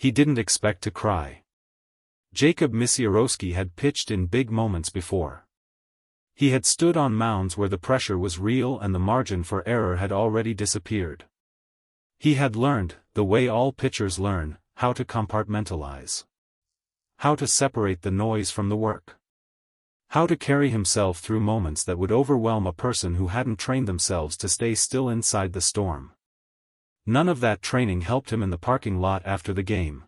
He didn't expect to cry. Jacob Misiorowski had pitched in big moments before. He had stood on mounds where the pressure was real and the margin for error had already disappeared. He had learned, the way all pitchers learn, how to compartmentalize. How to separate the noise from the work. How to carry himself through moments that would overwhelm a person who hadn't trained themselves to stay still inside the storm. None of that training helped him in the parking lot after the game.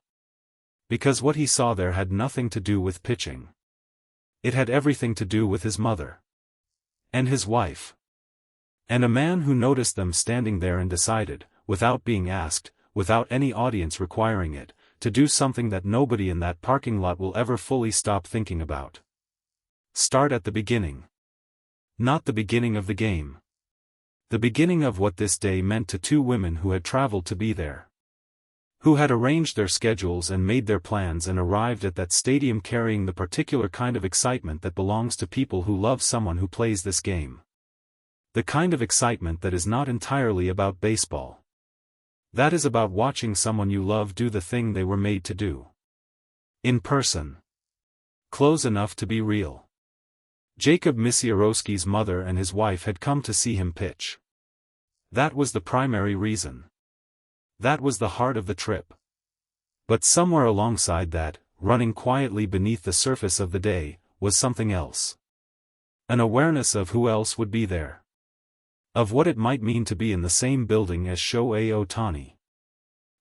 Because what he saw there had nothing to do with pitching. It had everything to do with his mother. And his wife. And a man who noticed them standing there and decided, without being asked, without any audience requiring it, to do something that nobody in that parking lot will ever fully stop thinking about. Start at the beginning. Not the beginning of the game. The beginning of what this day meant to two women who had traveled to be there. Who had arranged their schedules and made their plans and arrived at that stadium carrying the particular kind of excitement that belongs to people who love someone who plays this game. The kind of excitement that is not entirely about baseball. That is about watching someone you love do the thing they were made to do. In person. Close enough to be real. Jacob Misiorowski's mother and his wife had come to see him pitch. That was the primary reason. That was the heart of the trip. But somewhere alongside that, running quietly beneath the surface of the day, was something else. An awareness of who else would be there. Of what it might mean to be in the same building as Shohei Ohtani.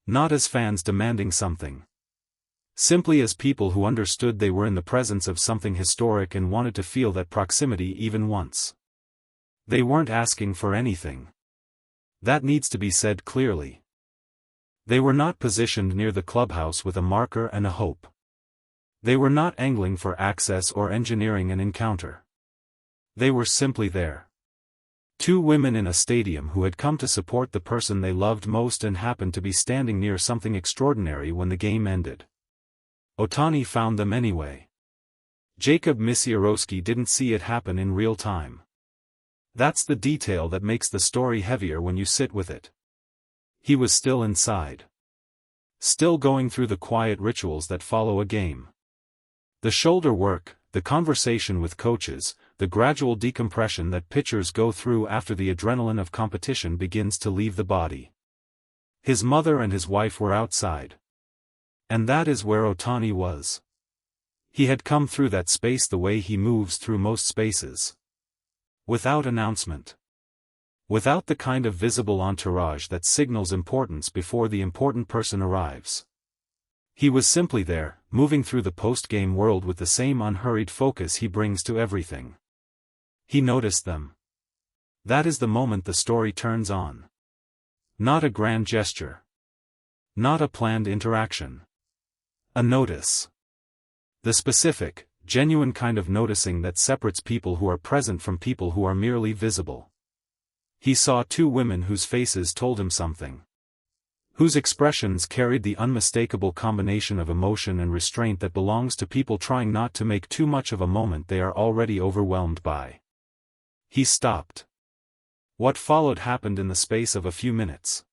Not as fans demanding something. Simply as people who understood they were in the presence of something historic and wanted to feel that proximity even once. They weren't asking for anything. That needs to be said clearly. They were not positioned near the clubhouse with a marker and a hope. They were not angling for access or engineering an encounter. They were simply there. Two women in a stadium who had come to support the person they loved most and happened to be standing near something extraordinary when the game ended. Ohtani found them anyway. Jacob Misiorowski didn't see it happen in real time. That's the detail that makes the story heavier when you sit with it. He was still inside. Still going through the quiet rituals that follow a game. The shoulder work, the conversation with coaches, the gradual decompression that pitchers go through after the adrenaline of competition begins to leave the body. His mother and his wife were outside. And that is where Ohtani was. He had come through that space the way he moves through most spaces. Without announcement. Without the kind of visible entourage that signals importance before the important person arrives. He was simply there, moving through the post-game world with the same unhurried focus he brings to everything. He noticed them. That is the moment the story turns on. Not a grand gesture. Not a planned interaction. A notice. The specific, genuine kind of noticing that separates people who are present from people who are merely visible. He saw two women whose faces told him something. Whose expressions carried the unmistakable combination of emotion and restraint that belongs to people trying not to make too much of a moment they are already overwhelmed by. He stopped. What followed happened in the space of a few minutes.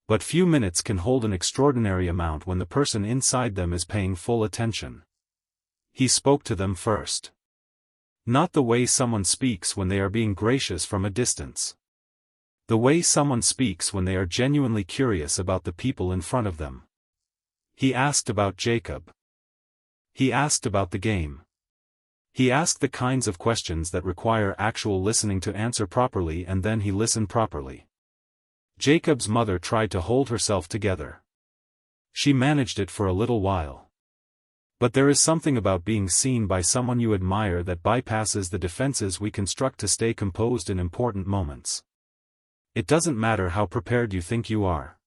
But few minutes can hold an extraordinary amount when the person inside them is paying full attention. He spoke to them first. Not the way someone speaks when they are being gracious from a distance. The way someone speaks when they are genuinely curious about the people in front of them. He asked about Jacob. He asked about the game. He asked the kinds of questions that require actual listening to answer properly, and then he listened properly. Jacob's mother tried to hold herself together. She managed it for a little while. But there is something about being seen by someone you admire that bypasses the defenses we construct to stay composed in important moments. It doesn't matter how prepared you think you are.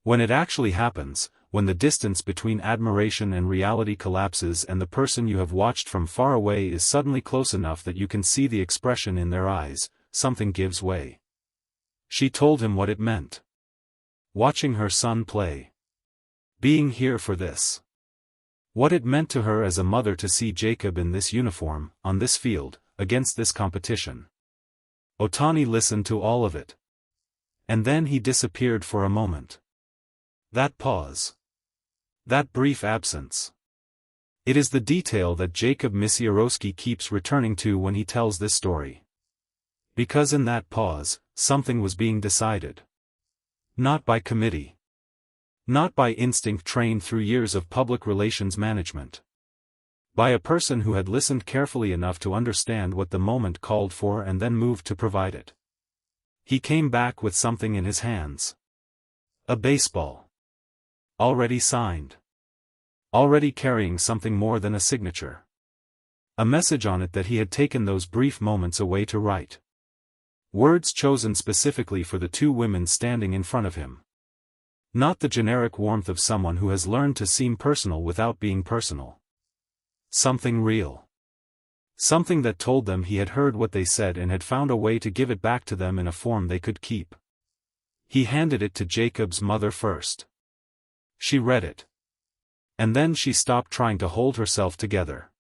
When it actually happens, when the distance between admiration and reality collapses and the person you have watched from far away is suddenly close enough that you can see the expression in their eyes, something gives way. She told him what it meant. Watching her son play. Being here for this. What it meant to her as a mother to see Jacob in this uniform, on this field, against this competition. Ohtani listened to all of it. And then he disappeared for a moment. That pause. That brief absence. It is the detail that Jacob Misiorowski keeps returning to when he tells this story. Because in that pause, something was being decided. Not by committee. Not by instinct trained through years of public relations management. By a person who had listened carefully enough to understand what the moment called for and then moved to provide it. He came back with something in his hands. A baseball. Already signed. Already carrying something more than a signature. A message on it that he had taken those brief moments away to write. Words chosen specifically for the two women standing in front of him. Not the generic warmth of someone who has learned to seem personal without being personal. Something real. Something that told them he had heard what they said and had found a way to give it back to them in a form they could keep. He handed it to Jacob's mother first. She read it. And then she stopped trying to hold herself together.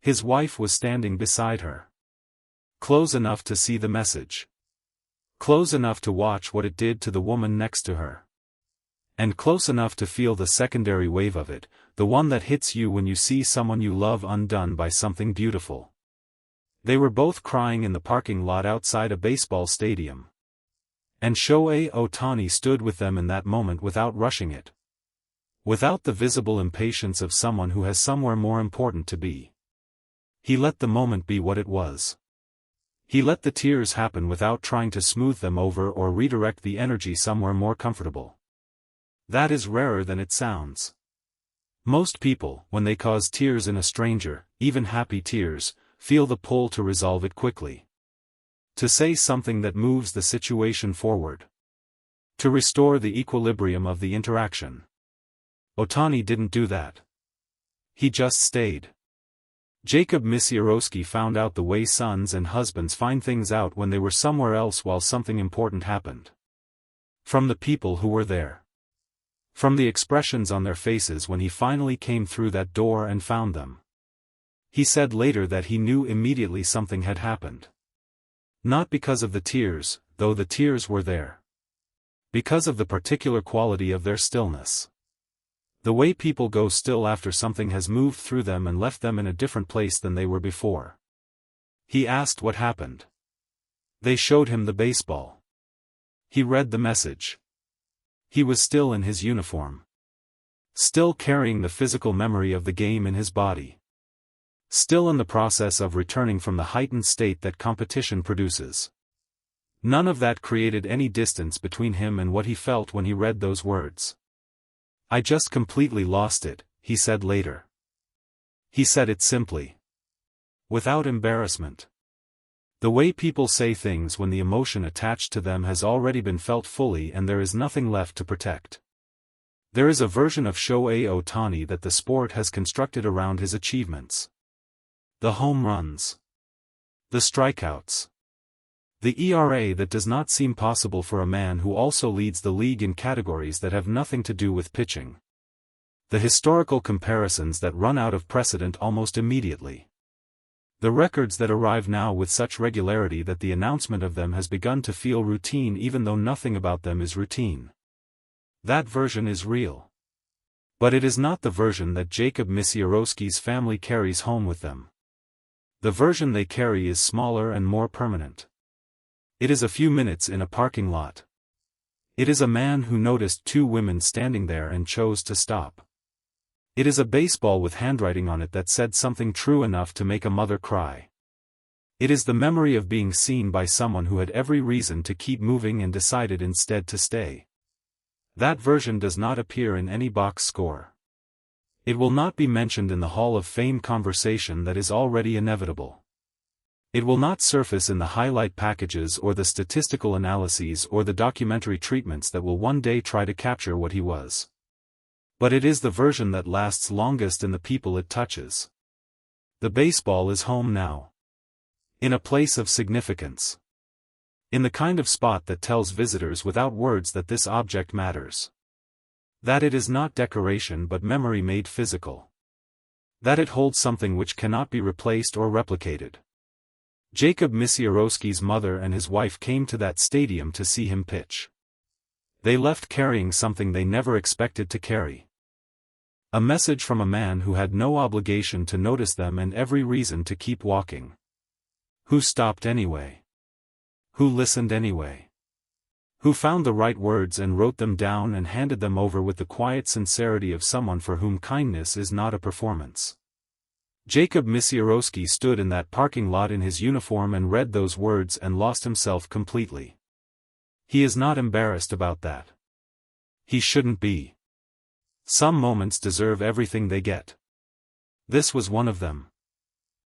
His wife was standing beside her. Close enough to see the message. Close enough to watch what it did to the woman next to her. And close enough to feel the secondary wave of it, the one that hits you when you see someone you love undone by something beautiful. They were both crying in the parking lot outside a baseball stadium. And Shohei Ohtani stood with them in that moment without rushing it. Without the visible impatience of someone who has somewhere more important to be. He let the moment be what it was. He let the tears happen without trying to smooth them over or redirect the energy somewhere more comfortable. That is rarer than it sounds. Most people, when they cause tears in a stranger, even happy tears, feel the pull to resolve it quickly. To say something that moves the situation forward. To restore the equilibrium of the interaction. Ohtani didn't do that. He just stayed. Jacob Misiorowski found out the way sons and husbands find things out when they were somewhere else while something important happened. From the people who were there. From the expressions on their faces when he finally came through that door and found them. He said later that he knew immediately something had happened. Not because of the tears, though the tears were there. Because of the particular quality of their stillness. The way people go still after something has moved through them and left them in a different place than they were before. He asked what happened. They showed him the baseball. He read the message. He was still in his uniform. Still carrying the physical memory of the game in his body. Still in the process of returning from the heightened state that competition produces. None of that created any distance between him and what he felt when he read those words. I just completely lost it, he said later. He said it simply. Without embarrassment. The way people say things when the emotion attached to them has already been felt fully and there is nothing left to protect. There is a version of Shohei Ohtani that the sport has constructed around his achievements. The home runs. The strikeouts. The ERA that does not seem possible for a man who also leads the league in categories that have nothing to do with pitching. The historical comparisons that run out of precedent almost immediately. The records that arrive now with such regularity that the announcement of them has begun to feel routine even though nothing about them is routine. That version is real. But it is not the version that Jacob Misiorowski's family carries home with them. The version they carry is smaller and more permanent. It is a few minutes in a parking lot. It is a man who noticed two women standing there and chose to stop. It is a baseball with handwriting on it that said something true enough to make a mother cry. It is the memory of being seen by someone who had every reason to keep moving and decided instead to stay. That version does not appear in any box score. It will not be mentioned in the Hall of Fame conversation that is already inevitable. It will not surface in the highlight packages or the statistical analyses or the documentary treatments that will one day try to capture what he was. But it is the version that lasts longest in the people it touches. The baseball is home now. In a place of significance. In the kind of spot that tells visitors without words that this object matters. That it is not decoration but memory made physical. That it holds something which cannot be replaced or replicated. Jacob Misiorowski's mother and his wife came to that stadium to see him pitch. They left carrying something they never expected to carry. A message from a man who had no obligation to notice them and every reason to keep walking. Who stopped anyway? Who listened anyway? Who found the right words and wrote them down and handed them over with the quiet sincerity of someone for whom kindness is not a performance? Jacob Misiorowski stood in that parking lot in his uniform and read those words and lost himself completely. He is not embarrassed about that. He shouldn't be. Some moments deserve everything they get. This was one of them.